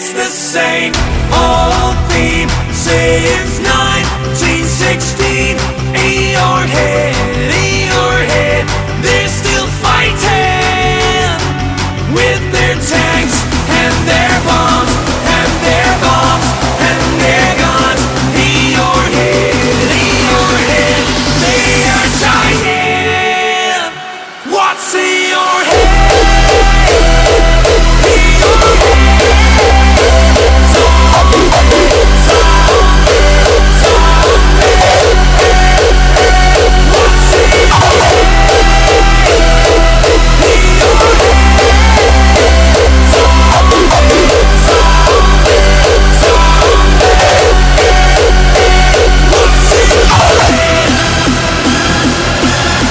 It's the same old theme since 1916. Earhead, Earhead, they're still fighting with their tanks and their bombs.